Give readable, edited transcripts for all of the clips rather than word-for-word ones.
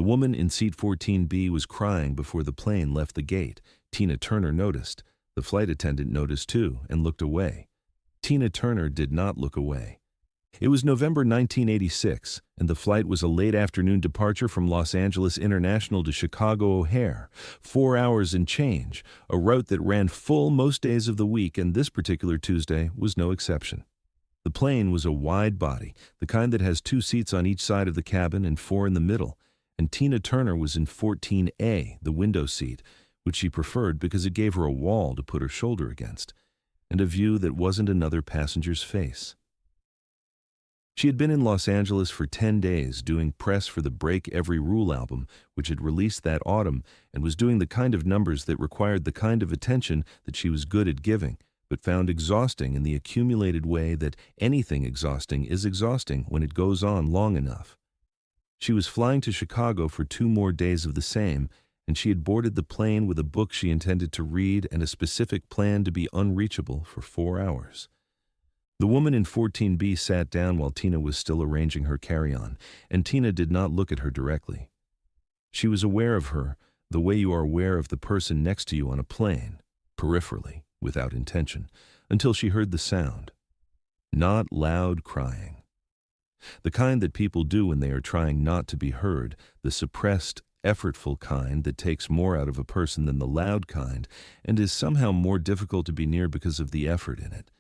woman in seat 14B was crying before the plane left the gate. Tina Turner noticed. The flight attendant noticed too and looked away. Tina Turner did not look away. It was November 1986, and the flight was a late afternoon departure from Los Angeles International to Chicago O'Hare. 4 hours and change, a route that ran full most days of the week, and this particular Tuesday was no exception. The plane was a wide body, the kind that has 2 seats on each side of the cabin and 4 in the middle, and Tina Turner was in 14A, the window seat, which she preferred because it gave her a wall to put her shoulder against, and a view that wasn't another passenger's face. She had been in Los Angeles for 10 days doing press for the Break Every Rule album, which had released that autumn, and was doing the kind of numbers that required the kind of attention that she was good at giving, but found exhausting in the accumulated way that anything exhausting is exhausting when it goes on long enough. She was flying to Chicago for 2 more days of the same, and she had boarded the plane with a book she intended to read and a specific plan to be unreachable for 4 hours. The woman in 14B sat down while Tina was still arranging her carry-on, and Tina did not look at her directly. She was aware of her, the way you are aware of the person next to you on a plane, peripherally, without intention, until she heard the sound. Not loud crying. The kind that people do when they are trying not to be heard, the suppressed, effortful kind that takes more out of a person than the loud kind, and is somehow more difficult to be near because of the effort in it.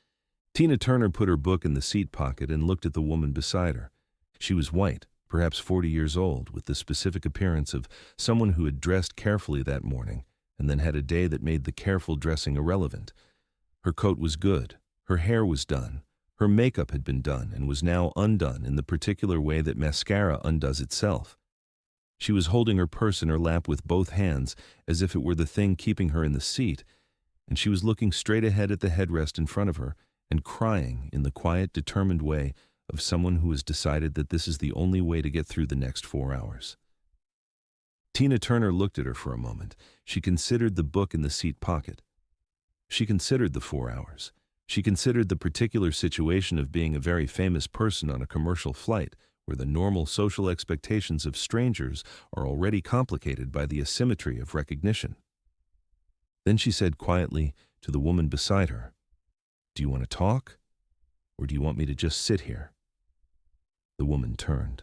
Tina Turner put her book in the seat pocket and looked at the woman beside her. She was white, perhaps 40 years old, with the specific appearance of someone who had dressed carefully that morning and then had a day that made the careful dressing irrelevant. Her coat was good, her hair was done, her makeup had been done and was now undone in the particular way that mascara undoes itself. She was holding her purse in her lap with both hands as if it were the thing keeping her in the seat, and she was looking straight ahead at the headrest in front of her and crying in the quiet, determined way of someone who has decided that this is the only way to get through the next 4 hours. Tina Turner looked at her for a moment. She considered the book in the seat pocket. She considered the 4 hours. She considered the particular situation of being a very famous person on a commercial flight where the normal social expectations of strangers are already complicated by the asymmetry of recognition. Then she said quietly to the woman beside her, "Do you want to talk, or do you want me to just sit here?" The woman turned.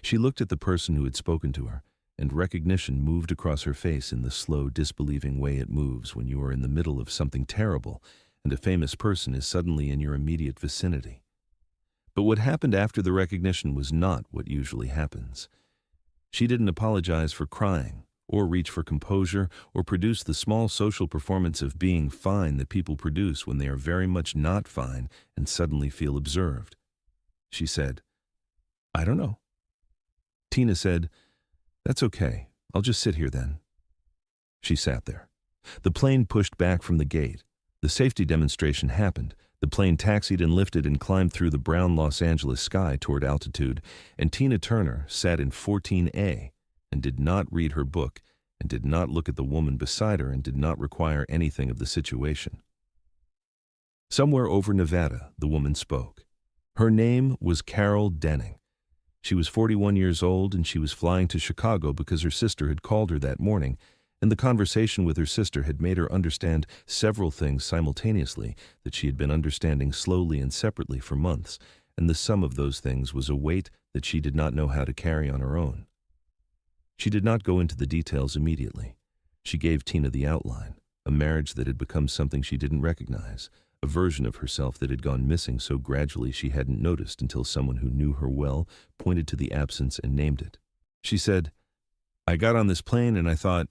She looked at the person who had spoken to her, and recognition moved across her face in the slow, disbelieving way it moves when you are in the middle of something terrible and a famous person is suddenly in your immediate vicinity. But what happened after the recognition was not what usually happens. She didn't apologize for crying, or reach for composure, or produce the small social performance of being fine that people produce when they are very much not fine and suddenly feel observed. She said, "I don't know." Tina said, "That's okay. I'll just sit here then." She sat there. The plane pushed back from the gate. The safety demonstration happened. The plane taxied and lifted and climbed through the brown Los Angeles sky toward altitude, and Tina Turner sat in 14A and did not read her book and did not look at the woman beside her and did not require anything of the situation. Somewhere over Nevada, the woman spoke. Her name was Carol Denning. She was 41 years old and she was flying to Chicago because her sister had called her that morning, and the conversation with her sister had made her understand several things simultaneously that she had been understanding slowly and separately for months, and the sum of those things was a weight that she did not know how to carry on her own. She did not go into the details immediately. She gave Tina the outline, a marriage that had become something she didn't recognize, a version of herself that had gone missing so gradually she hadn't noticed until someone who knew her well pointed to the absence and named it. She said, "I got on this plane and I thought,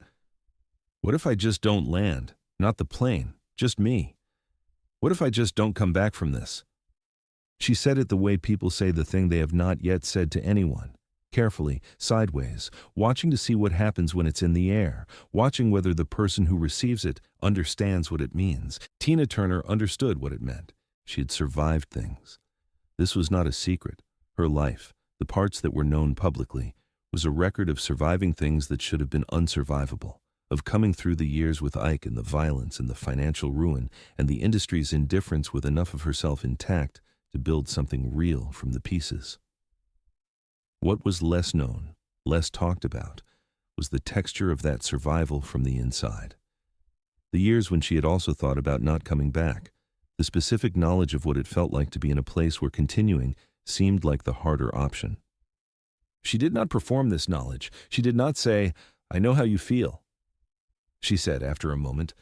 what if I just don't land? Not the plane, just me. What if I just don't come back from this?" She said it the way people say the thing they have not yet said to anyone. Carefully, sideways, watching to see what happens when it's in the air, watching whether the person who receives it understands what it means. Tina Turner understood what it meant. She had survived things. This was not a secret. Her life, the parts that were known publicly, was a record of surviving things that should have been unsurvivable, of coming through the years with Ike and the violence and the financial ruin and the industry's indifference with enough of herself intact to build something real from the pieces. What was less known, less talked about, was the texture of that survival from the inside. The years when she had also thought about not coming back, the specific knowledge of what it felt like to be in a place where continuing seemed like the harder option. She did not perform this knowledge. She did not say, "I know how you feel." She said after a moment,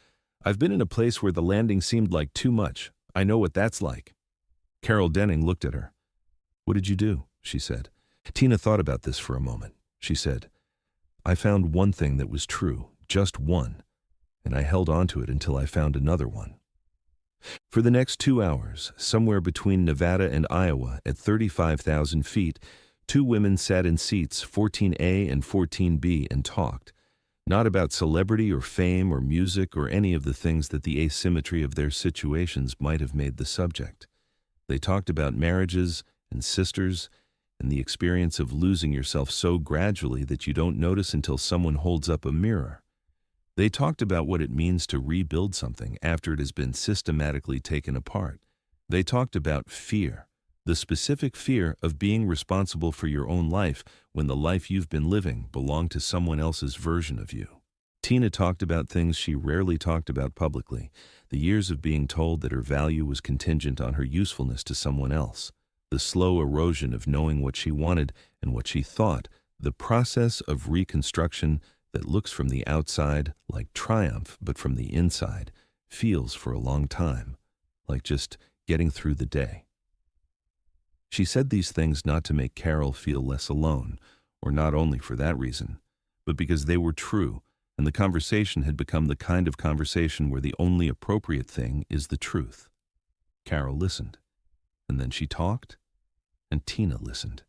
"I've been in a place where the landing seemed like too much. I know what that's like." Carol Denning looked at her. "What did you do?" she said. Tina thought about this for a moment. She said, "I found one thing that was true, just one, and I held on to it until I found another one." For the next 2 hours, somewhere between Nevada and Iowa at 35,000 feet, two women sat in seats 14A and 14B and talked, not about celebrity or fame or music or any of the things that the asymmetry of their situations might have made the subject. They talked about marriages and sisters and the experience of losing yourself so gradually that you don't notice until someone holds up a mirror. They talked about what it means to rebuild something after it has been systematically taken apart. They talked about fear, the specific fear of being responsible for your own life when the life you've been living belonged to someone else's version of you. Tina talked about things she rarely talked about publicly, the years of being told that her value was contingent on her usefulness to someone else, the slow erosion of knowing what she wanted and what she thought, the process of reconstruction that looks from the outside like triumph, but from the inside feels for a long time like just getting through the day. She said these things not to make Carol feel less alone, or not only for that reason, but because they were true, and the conversation had become the kind of conversation where the only appropriate thing is the truth. Carol listened, and then she talked, and Tina listened.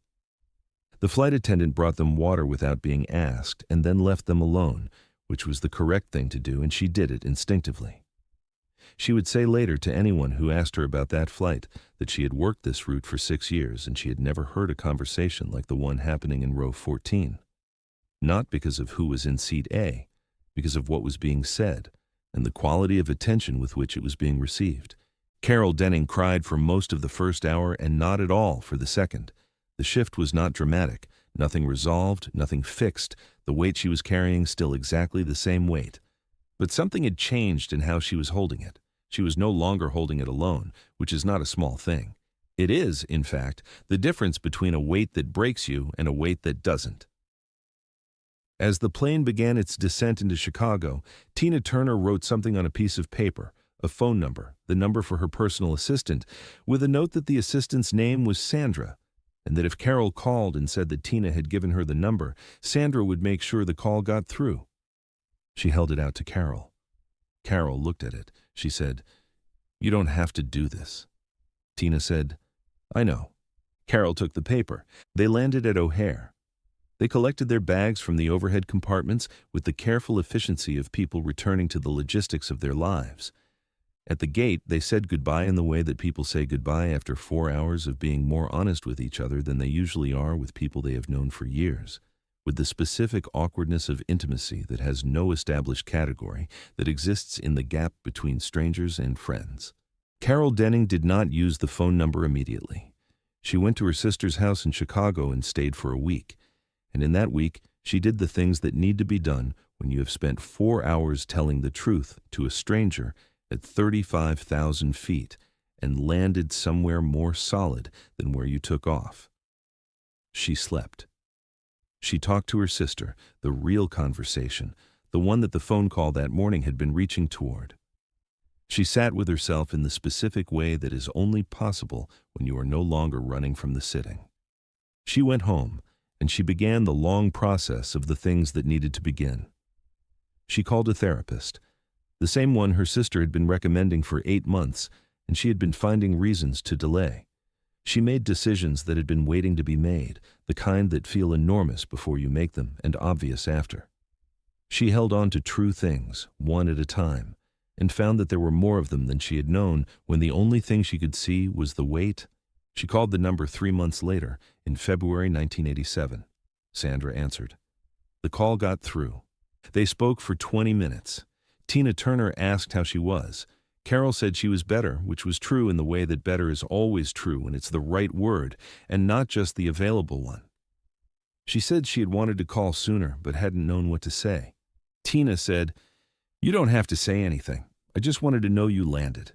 The flight attendant brought them water without being asked, and then left them alone, which was the correct thing to do, and she did it instinctively. She would say later to anyone who asked her about that flight that she had worked this route for 6 years and she had never heard a conversation like the one happening in row 14. Not because of who was in seat A, because of what was being said and the quality of attention with which it was being received. Carol Denning cried for most of the first hour and not at all for the second. The shift was not dramatic, nothing resolved, nothing fixed, the weight she was carrying still exactly the same weight. But something had changed in how she was holding it. She was no longer holding it alone, which is not a small thing. It is, in fact, the difference between a weight that breaks you and a weight that doesn't. As the plane began its descent into Chicago, Tina Turner wrote something on a piece of paper, a phone number, the number for her personal assistant, with a note that the assistant's name was Sandra, and that if Carol called and said that Tina had given her the number, Sandra would make sure the call got through. She held it out to Carol. Carol looked at it. She said, "You don't have to do this." Tina said, "I know." Carol took the paper. They landed at O'Hare. They collected their bags from the overhead compartments with the careful efficiency of people returning to the logistics of their lives. At the gate, they said goodbye in the way that people say goodbye after 4 hours of being more honest with each other than they usually are with people they have known for years, with the specific awkwardness of intimacy that has no established category, that exists in the gap between strangers and friends. Carol Denning did not use the phone number immediately. She went to her sister's house in Chicago and stayed for a week. And in that week, she did the things that need to be done when you have spent 4 hours telling the truth to a stranger at 35,000 feet and landed somewhere more solid than where you took off. She slept. She talked to her sister, the real conversation, the one that the phone call that morning had been reaching toward. She sat with herself in the specific way that is only possible when you are no longer running from the sitting. She went home, and she began the long process of the things that needed to begin. She called a therapist, the same one her sister had been recommending for 8 months, and she had been finding reasons to delay. She made decisions that had been waiting to be made, the kind that feel enormous before you make them and obvious after. She held on to true things, one at a time, and found that there were more of them than she had known when the only thing she could see was the weight. She called the number 3 months later, in February 1987. Sandra answered. The call got through. They spoke for 20 minutes. Tina Turner asked how she was. Carol said she was better, which was true in the way that better is always true when it's the right word and not just the available one. She said she had wanted to call sooner but hadn't known what to say. Tina said, "You don't have to say anything. I just wanted to know you landed."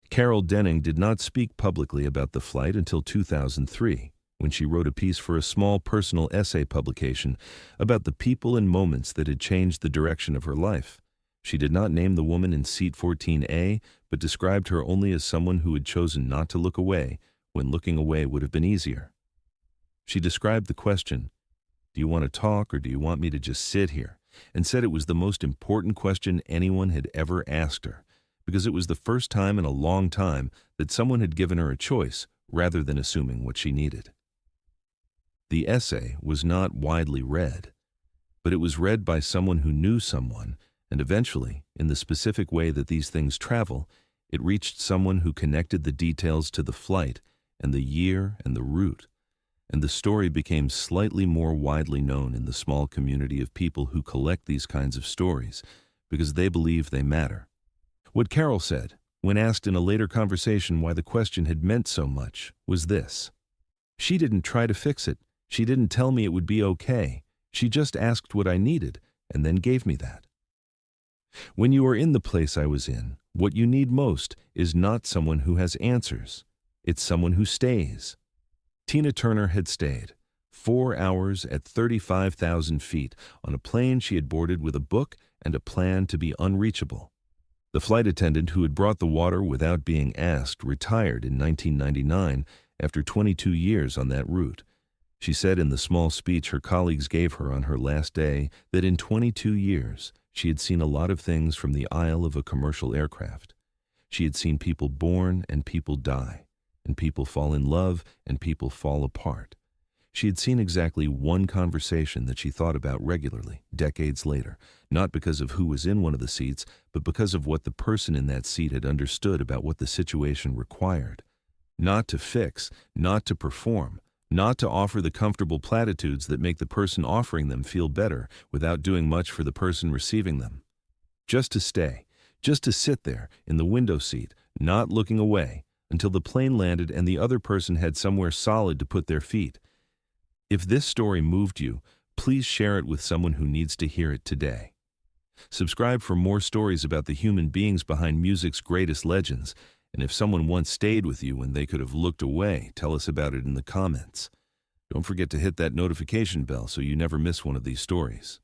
Carol Denning did not speak publicly about the flight until 2003, when she wrote a piece for a small personal essay publication about the people and moments that had changed the direction of her life. She did not name the woman in seat 14A, but described her only as someone who had chosen not to look away when looking away would have been easier. She described the question, "Do you want to talk or do you want me to just sit here?" and said it was the most important question anyone had ever asked her, because it was the first time in a long time that someone had given her a choice rather than assuming what she needed. The essay was not widely read, but it was read by someone who knew someone, and eventually, in the specific way that these things travel, it reached someone who connected the details to the flight and the year and the route, and the story became slightly more widely known in the small community of people who collect these kinds of stories because they believe they matter. What Carol said, when asked in a later conversation why the question had meant so much, was this: "She didn't try to fix it. She didn't tell me it would be okay. She just asked what I needed and then gave me that." When you are in the place I was in, what you need most is not someone who has answers. It's someone who stays. Tina Turner had stayed 4 hours at 35,000 feet on a plane she had boarded with a book and a plan to be unreachable. The flight attendant who had brought the water without being asked retired in 1999 after 22 years on that route. She said in the small speech her colleagues gave her on her last day that in 22 years she had seen a lot of things from the aisle of a commercial aircraft. She had seen people born and people die, and people fall in love and people fall apart. She had seen exactly one conversation that she thought about regularly, decades later, not because of who was in one of the seats, but because of what the person in that seat had understood about what the situation required. Not to fix, not to perform, not to offer the comfortable platitudes that make the person offering them feel better without doing much for the person receiving them. Just to stay, just to sit there in the window seat, not looking away, until the plane landed and the other person had somewhere solid to put their feet. If this story moved you, please share it with someone who needs to hear it today. Subscribe for more stories about the human beings behind music's greatest legends, and if someone once stayed with you when they could have looked away, tell us about it in the comments. Don't forget to hit that notification bell so you never miss one of these stories.